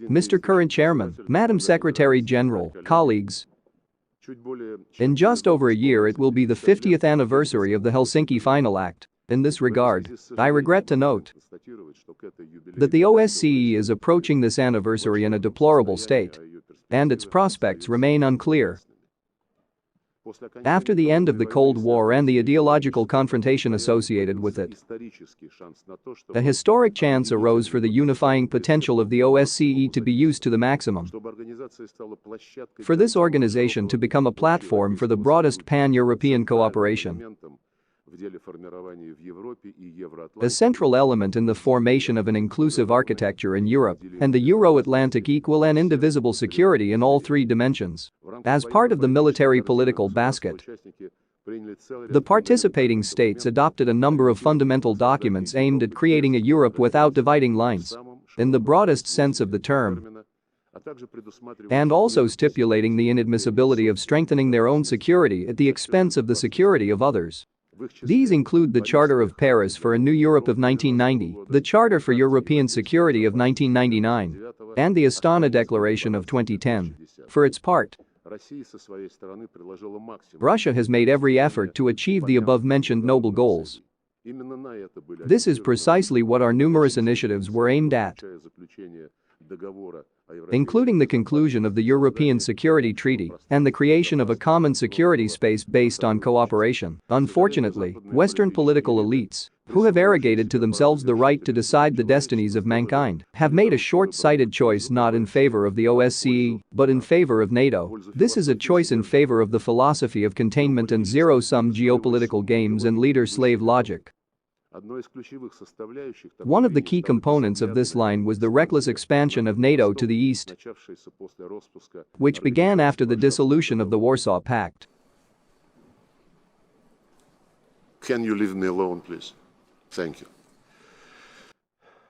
Mr. Current Chairman, Madam Secretary General, colleagues. In just over a year it will be the 50th anniversary of the Helsinki Final Act. In this regard, I regret to note that the OSCE is approaching this anniversary in a deplorable state, and its prospects remain unclear. After the end of the Cold War and the ideological confrontation associated with it, a historic chance arose for the unifying potential of the OSCE to be used to the maximum. For this organization to become a platform for the broadest pan-European cooperation. A central element in the formation of an inclusive architecture in Europe and the Euro-Atlantic equal and indivisible security in all three dimensions. As part of the military-political basket, the participating states adopted a number of fundamental documents aimed at creating a Europe without dividing lines, in the broadest sense of the term, and also stipulating the inadmissibility of strengthening their own security at the expense of the security of others. These include the Charter of Paris for a New Europe of 1990, the Charter for European Security of 1999, and the Astana Declaration of 2010. For its part, Russia has made every effort to achieve the above-mentioned noble goals. This is precisely what our numerous initiatives were aimed at, including the conclusion of the European Security Treaty and the creation of a common security space based on cooperation. Unfortunately, Western political elites, who have arrogated to themselves the right to decide the destinies of mankind, have made a short-sighted choice not in favor of the OSCE, but in favor of NATO. This is a choice in favor of the philosophy of containment and zero-sum geopolitical games and leader-slave logic. One of the key components of this line was the reckless expansion of NATO to the east, which began after the dissolution of the Warsaw Pact. Can you leave me alone, please? Thank you.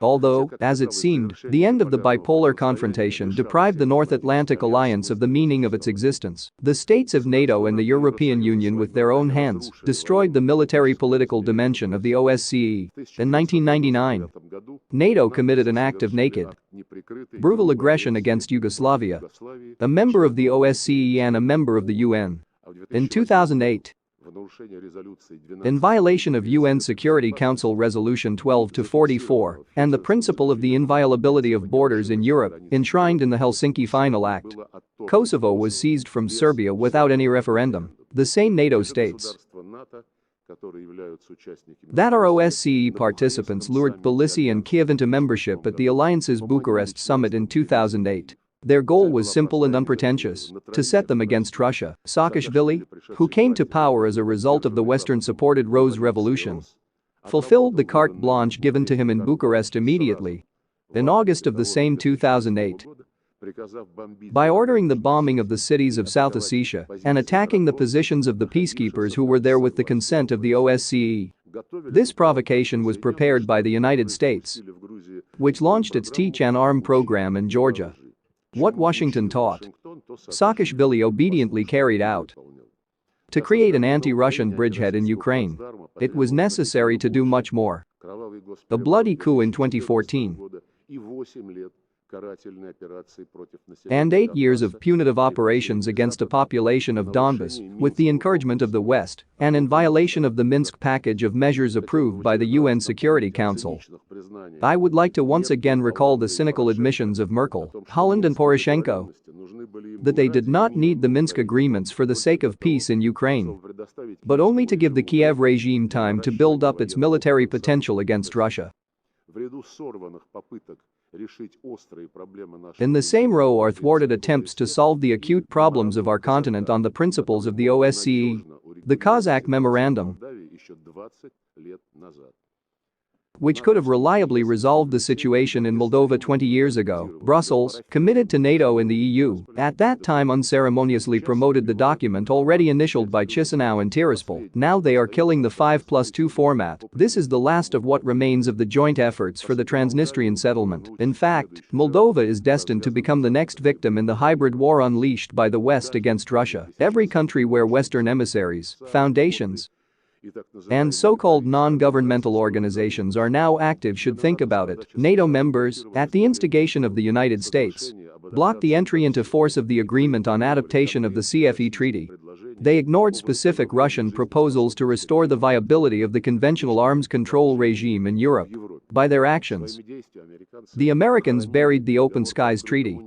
Although, as it seemed, the end of the bipolar confrontation deprived the North Atlantic Alliance of the meaning of its existence, the states of NATO and the European Union with their own hands destroyed the military-political dimension of the OSCE. In 1999, NATO committed an act of naked, brutal aggression against Yugoslavia, a member of the OSCE and a member of the UN. In 2008, in violation of UN Security Council Resolution 12-44 and the principle of the inviolability of borders in Europe enshrined in the Helsinki Final Act, Kosovo was seized from Serbia without any referendum. The same NATO states that are OSCE participants lured Tbilisi and Kiev into membership at the alliance's Bucharest summit in 2008. Their goal was simple and unpretentious: to set them against Russia. Saakashvili, who came to power as a result of the Western-supported Rose Revolution, fulfilled the carte blanche given to him in Bucharest immediately. In August of the same 2008, by ordering the bombing of the cities of South Ossetia and attacking the positions of the peacekeepers who were there with the consent of the OSCE. This provocation was prepared by the United States, which launched its Teach and Arm program in Georgia. What Washington taught, Saakashvili obediently carried out. To create an anti-Russian bridgehead in Ukraine, it was necessary to do much more. A bloody coup in 2014 and 8 years of punitive operations against a population of Donbas with the encouragement of the West and in violation of the Minsk package of measures approved by the UN Security Council. I would like to once again recall the cynical admissions of Merkel, Holland and Poroshenko that they did not need the Minsk agreements for the sake of peace in Ukraine, but only to give the Kiev regime time to build up its military potential against Russia. In the same row are thwarted attempts to solve the acute problems of our continent on the principles of the OSCE, the Kazakh Memorandum, which could have reliably resolved the situation in Moldova 20 years ago. Brussels, committed to NATO and the EU, at that time unceremoniously promoted the document already initialed by Chisinau and Tiraspol. Now they are killing the 5+2 format. This is the last of what remains of the joint efforts for the Transnistrian settlement. In fact, Moldova is destined to become the next victim in the hybrid war unleashed by the West against Russia. Every country where Western emissaries, foundations, And so-called non-governmental organizations are now active should think about it. NATO members, at the instigation of the United States, blocked the entry into force of the agreement on adaptation of the CFE treaty. They ignored specific Russian proposals to restore the viability of the conventional arms control regime in Europe. By their actions, the Americans buried the Open Skies Treaty.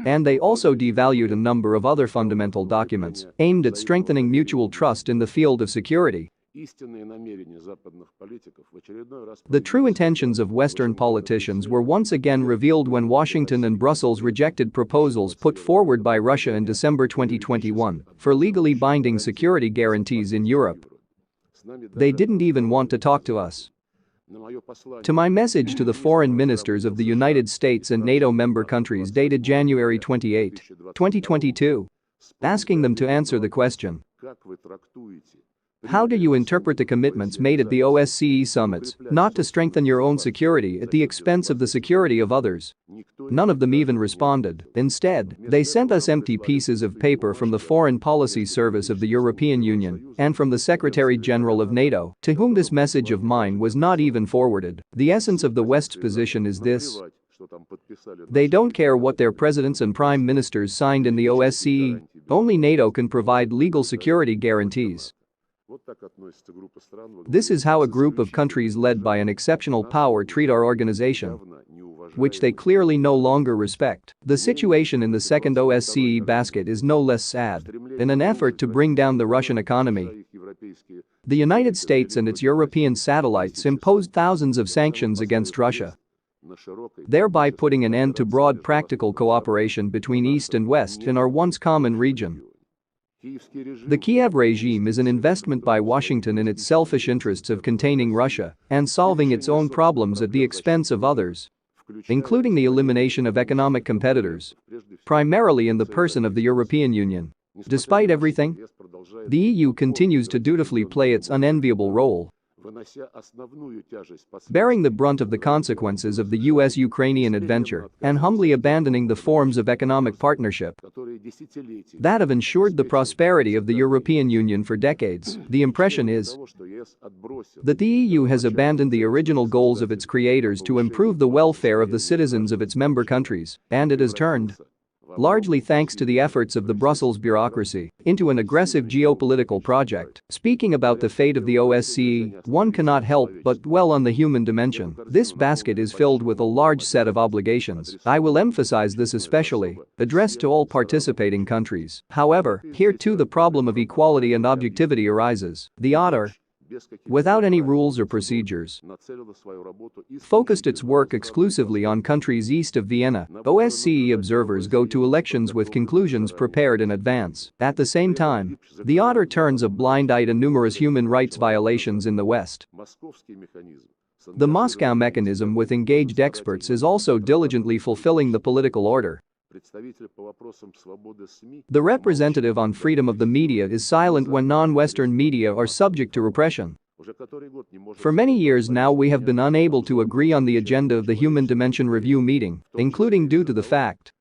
And they also devalued a number of other fundamental documents aimed at strengthening mutual trust in the field of security. The true intentions of Western politicians were once again revealed when Washington and Brussels rejected proposals put forward by Russia in December 2021 for legally binding security guarantees in Europe. They didn't even want to talk to us. To my message to the foreign ministers of the United States and NATO member countries dated January 28, 2022, asking them to answer the question: how do you interpret the commitments made at the OSCE summits not to strengthen your own security at the expense of the security of others? None of them even responded. Instead, they sent us empty pieces of paper from the Foreign Policy Service of the European Union and from the Secretary General of NATO, to whom this message of mine was not even forwarded. The essence of the West's position is this: they don't care what their presidents and prime ministers signed in the OSCE, only NATO can provide legal security guarantees. This is how a group of countries led by an exceptional power treat our organization, which they clearly no longer respect. The situation in the second OSCE basket is no less sad. In an effort to bring down the Russian economy, the United States and its European satellites imposed thousands of sanctions against Russia, thereby putting an end to broad practical cooperation between East and West in our once common region. The Kiev regime is an investment by Washington in its selfish interests of containing Russia and solving its own problems at the expense of others, including the elimination of economic competitors, primarily in the person of the European Union. Despite everything, the EU continues to dutifully play its unenviable role, bearing the brunt of the consequences of the US-Ukrainian adventure and humbly abandoning the forms of economic partnership that have ensured the prosperity of the European Union for decades. The impression is that the EU has abandoned the original goals of its creators to improve the welfare of the citizens of its member countries, and it has turned, largely thanks to the efforts of the Brussels bureaucracy, into an aggressive geopolitical project. Speaking about the fate of the OSCE, one cannot help but dwell on the human dimension. This basket is filled with a large set of obligations. I will emphasize this especially, addressed to all participating countries. However, here too the problem of equality and objectivity arises. The author, without any rules or procedures, focused its work exclusively on countries east of Vienna. OSCE observers go to elections with conclusions prepared in advance. At the same time, the author turns a blind eye to numerous human rights violations in the West. The Moscow mechanism with engaged experts is also diligently fulfilling the political order. The representative on freedom of the media is silent when non-Western media are subject to repression. For many years now we have been unable to agree on the agenda of the Human Dimension Review meeting, including due to the fact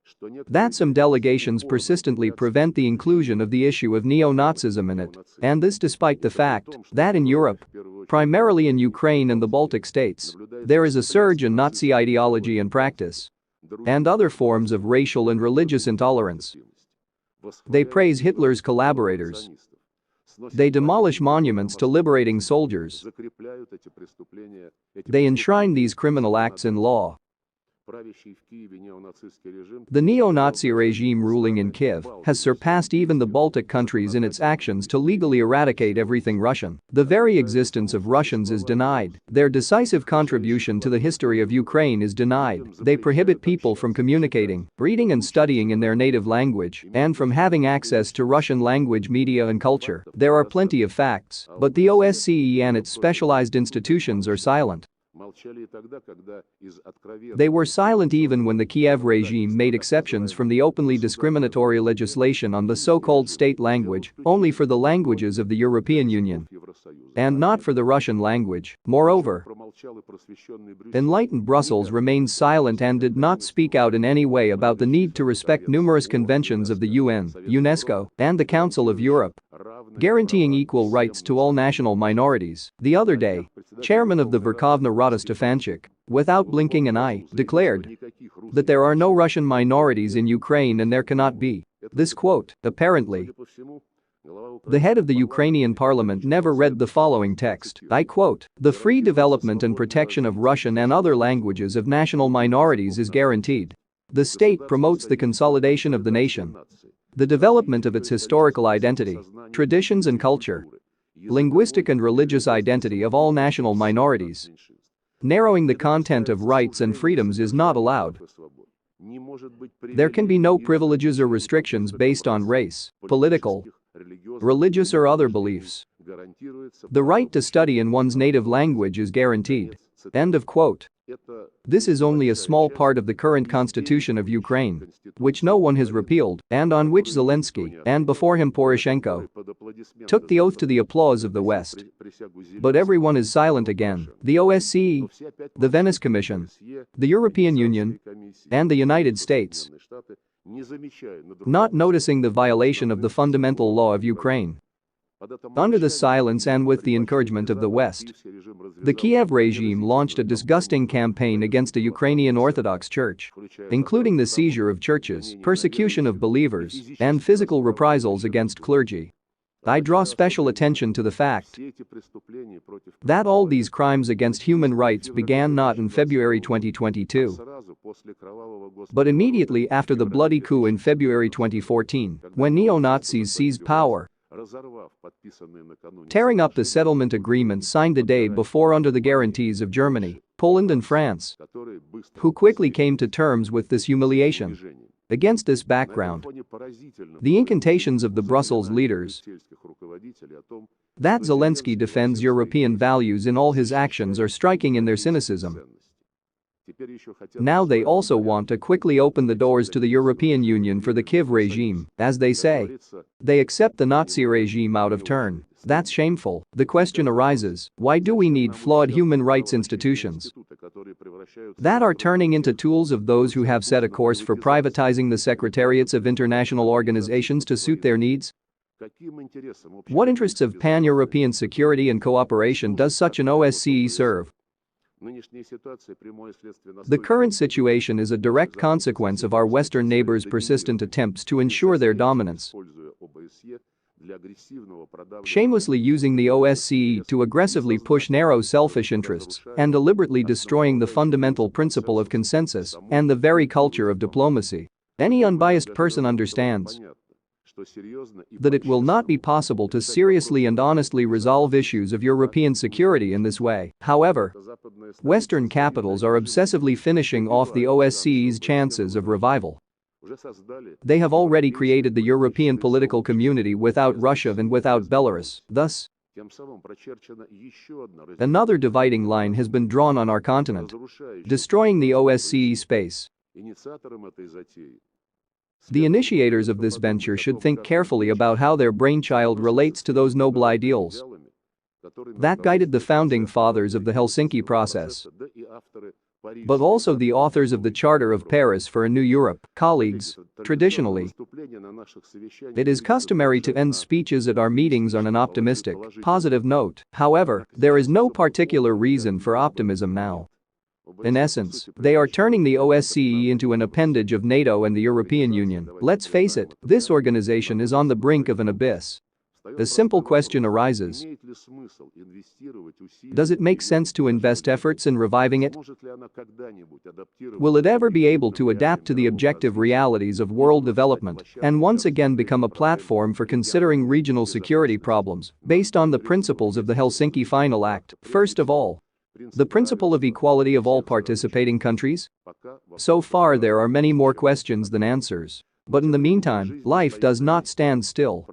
that some delegations persistently prevent the inclusion of the issue of neo-Nazism in it, and this despite the fact that in Europe, primarily in Ukraine and the Baltic states, there is a surge in Nazi ideology and practice, and other forms of racial and religious intolerance. They praise Hitler's collaborators. They demolish monuments to liberating soldiers. They enshrine these criminal acts in law. The neo-Nazi regime ruling in Kiev has surpassed even the Baltic countries in its actions to legally eradicate everything Russian. The very existence of Russians is denied. Their decisive contribution to the history of Ukraine is denied. They prohibit people from communicating, reading and studying in their native language, and from having access to Russian language media and culture. There are plenty of facts, but the OSCE and its specialized institutions are silent. They were silent even when the Kiev regime made exceptions from the openly discriminatory legislation on the so-called state language only for the languages of the European Union and not for the Russian language. Moreover, enlightened Brussels remained silent and did not speak out in any way about the need to respect numerous conventions of the UN, UNESCO, and the Council of Europe, guaranteeing equal rights to all national minorities. The other day, chairman of the Verkhovna Rada Stefanchuk, without blinking an eye, declared that there are no Russian minorities in Ukraine and there cannot be. This quote, apparently, the head of the Ukrainian parliament never read the following text. I quote, "The free development and protection of Russian and other languages of national minorities is guaranteed. The state promotes the consolidation of the nation, the development of its historical identity, traditions and culture, linguistic and religious identity of all national minorities. Narrowing the content of rights and freedoms is not allowed. There can be no privileges or restrictions based on race, political, religious or other beliefs. The right to study in one's native language is guaranteed." End of quote. This is only a small part of the current constitution of Ukraine, which no one has repealed and on which Zelensky, and before him Poroshenko, took the oath to the applause of the West. But everyone is silent again. The OSCE, the Venice Commission, the European Union, and the United States, not noticing the violation of the fundamental law of Ukraine. Under the silence and with the encouragement of the West, the Kiev regime launched a disgusting campaign against the Ukrainian Orthodox Church, including the seizure of churches, persecution of believers, and physical reprisals against clergy. I draw special attention to the fact that all these crimes against human rights began not in February 2022, but immediately after the bloody coup in February 2014, when neo-Nazis seized power, tearing up the settlement agreement signed the day before under the guarantees of Germany, Poland and France, who quickly came to terms with this humiliation. Against this background, the incantations of the Brussels leaders that Zelensky defends European values in all his actions are striking in their cynicism. Now they also want to quickly open the doors to the European Union for the Kiev regime, as they say. They accept the Nazi regime out of turn. That's shameful. The question arises, why do we need flawed human rights institutions that are turning into tools of those who have set a course for privatizing the secretariats of international organizations to suit their needs? What interests of pan-European security and cooperation does such an OSCE serve? The current situation is a direct consequence of our Western neighbors' persistent attempts to ensure their dominance, shamelessly using the OSCE to aggressively push narrow selfish interests and deliberately destroying the fundamental principle of consensus and the very culture of diplomacy. Any unbiased person understands that it will not be possible to seriously and honestly resolve issues of European security in this way. However, Western capitals are obsessively finishing off the OSCE's chances of revival. They have already created the European political community without Russia and without Belarus. Thus, another dividing line has been drawn on our continent, destroying the OSCE space. The initiators of this venture should think carefully about how their brainchild relates to those noble ideals that guided the founding fathers of the Helsinki process, but also the authors of the Charter of Paris for a New Europe. Colleagues, traditionally, it is customary to end speeches at our meetings on an optimistic, positive note. However, there is no particular reason for optimism now. In essence, they are turning the OSCE into an appendage of NATO and the European Union. Let's face it, this organization is on the brink of an abyss. A simple question arises. Does it make sense to invest efforts in reviving it? Will it ever be able to adapt to the objective realities of world development and once again become a platform for considering regional security problems based on the principles of the Helsinki Final Act? First of all, the principle of equality of all participating countries? So far there are many more questions than answers. But in the meantime, life does not stand still.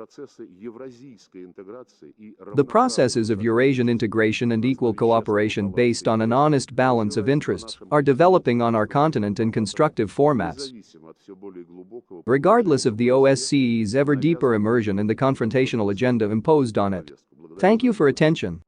The processes of Eurasian integration and equal cooperation based on an honest balance of interests are developing on our continent in constructive formats. Regardless of the OSCE's ever deeper immersion in the confrontational agenda imposed on it. Thank you for attention.